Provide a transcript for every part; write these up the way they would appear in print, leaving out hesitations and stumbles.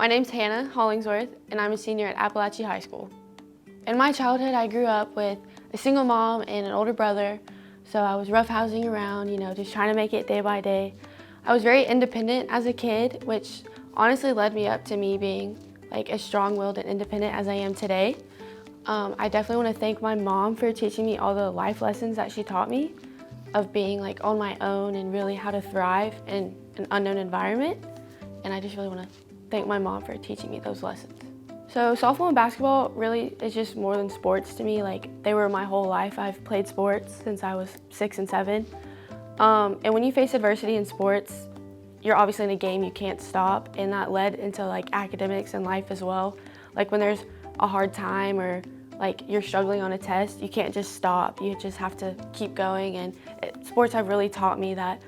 My name's Hannah Hollingsworth, and I'm a senior at Apalachee High School. In my childhood, I grew up with a single mom and an older brother, so I was roughhousing around, just trying to make it day by day. I was very independent as a kid, which honestly led me up to me being like as strong-willed and independent as I am today. I definitely want to thank my mom for teaching me all the life lessons that she taught me of being like on my own and really how to thrive in an unknown environment. And I just really want to thank my mom for teaching me those lessons. So softball and basketball really is just more than sports to me. Like, they were my whole life. I've played sports since I was 6 and 7. And when you face adversity in sports, you're obviously in a game, you can't stop, and that led into like academics and life as well. Like when there's a hard time or like you're struggling on a test, you can't just stop. You just have to keep going, and sports have really taught me that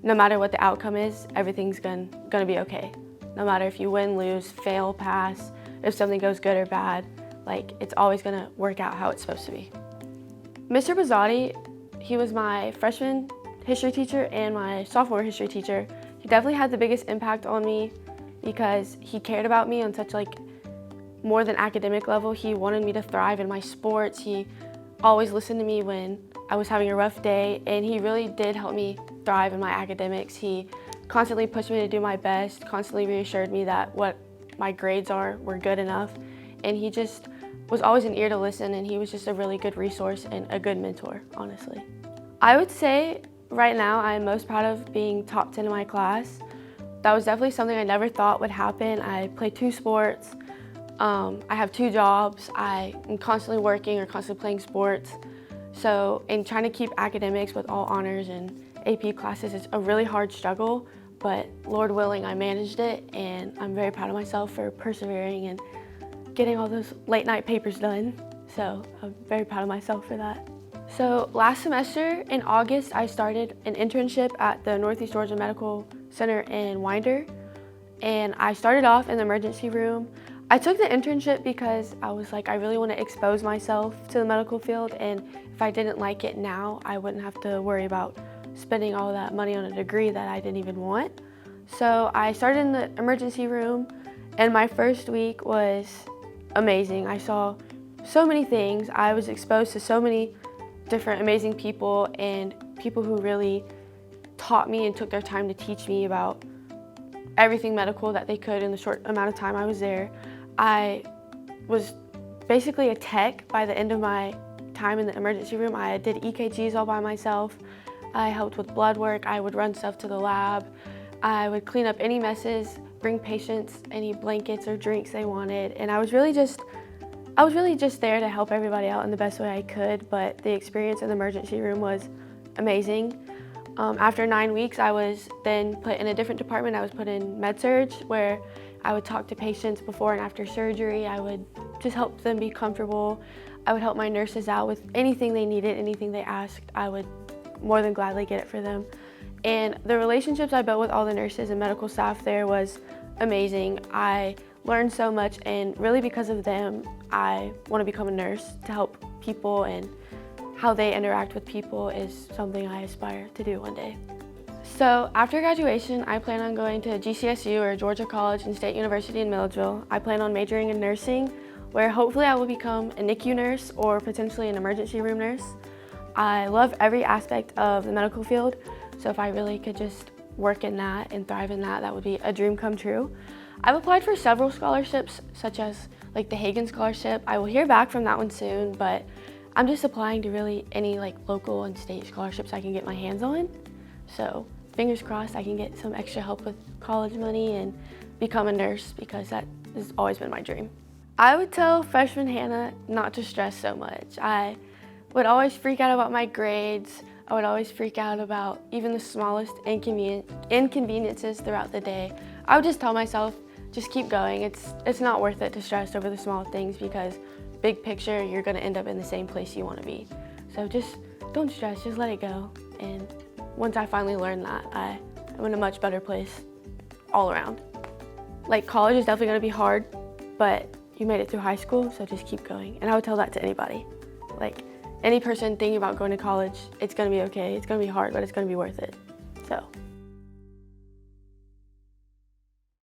no matter what the outcome is, everything's gonna be okay. No matter if you win, lose, fail, pass, if something goes good or bad, like it's always gonna work out how it's supposed to be. Mr. Bazzotti, he was my freshman history teacher and my sophomore history teacher. He definitely had the biggest impact on me because he cared about me on such like more than academic level. He wanted me to thrive in my sports. He always listened to me when I was having a rough day, and he really did help me thrive in my academics. He constantly pushed me to do my best, constantly reassured me that what my grades were good enough, and he just was always an ear to listen, and he was just a really good resource and a good mentor, honestly. I would say right now I'm most proud of being top 10 in my class. That was definitely something I never thought would happen. I play 2 sports, I have 2 jobs, I am constantly working or constantly playing sports. So in trying to keep academics with all honors and AP classes, it's a really hard struggle, but Lord willing, I managed it, and I'm very proud of myself for persevering and getting all those late night papers done. So I'm very proud of myself for that. So last semester in August, I started an internship at the Northeast Georgia Medical Center in Winder, and I started off in the emergency room. I took the internship because I was like, I really want to expose myself to the medical field, and if I didn't like it now, I wouldn't have to worry about spending all that money on a degree that I didn't even want. So I started in the emergency room, and my first week was amazing. I saw so many things. I was exposed to so many different amazing people, and people who really taught me and took their time to teach me about everything medical that they could in the short amount of time I was there. I was basically a tech by the end of my time in the emergency room. I did EKGs all by myself. I helped with blood work. I would run stuff to the lab. I would clean up any messes, bring patients any blankets or drinks they wanted. And I was really just there to help everybody out in the best way I could, but the experience in the emergency room was amazing. After 9 weeks, I was then put in a different department. I was put in med-surg, where I would talk to patients before and after surgery. I would just help them be comfortable. I would help my nurses out with anything they needed, anything they asked. I would more than gladly get it for them. And the relationships I built with all the nurses and medical staff there was amazing. I learned so much, and really because of them, I want to become a nurse to help people, and how they interact with people is something I aspire to do one day. So after graduation, I plan on going to GCSU, or Georgia College and State University in Milledgeville. I plan on majoring in nursing, where hopefully I will become a NICU nurse or potentially an emergency room nurse. I love every aspect of the medical field, so if I really could just work in that and thrive in that, that would be a dream come true. I've applied for several scholarships, such as like the Hagen Scholarship. I will hear back from that one soon, but I'm just applying to really any like local and state scholarships I can get my hands on. So fingers crossed I can get some extra help with college money and become a nurse, because that has always been my dream. I would tell freshman Hannah not to stress so much. I would always freak out about my grades. I would always freak out about even the smallest inconveniences throughout the day. I would just tell myself, just keep going. It's not worth it to stress over the small things, because big picture, you're gonna end up in the same place you wanna be. So just don't stress, just let it go. And once I finally learned that, I'm in a much better place all around. Like, college is definitely gonna be hard, but you made it through high school, so just keep going. And I would tell that to anybody. Like, any person thinking about going to college, it's gonna be okay. It's gonna be hard, but it's gonna be worth it.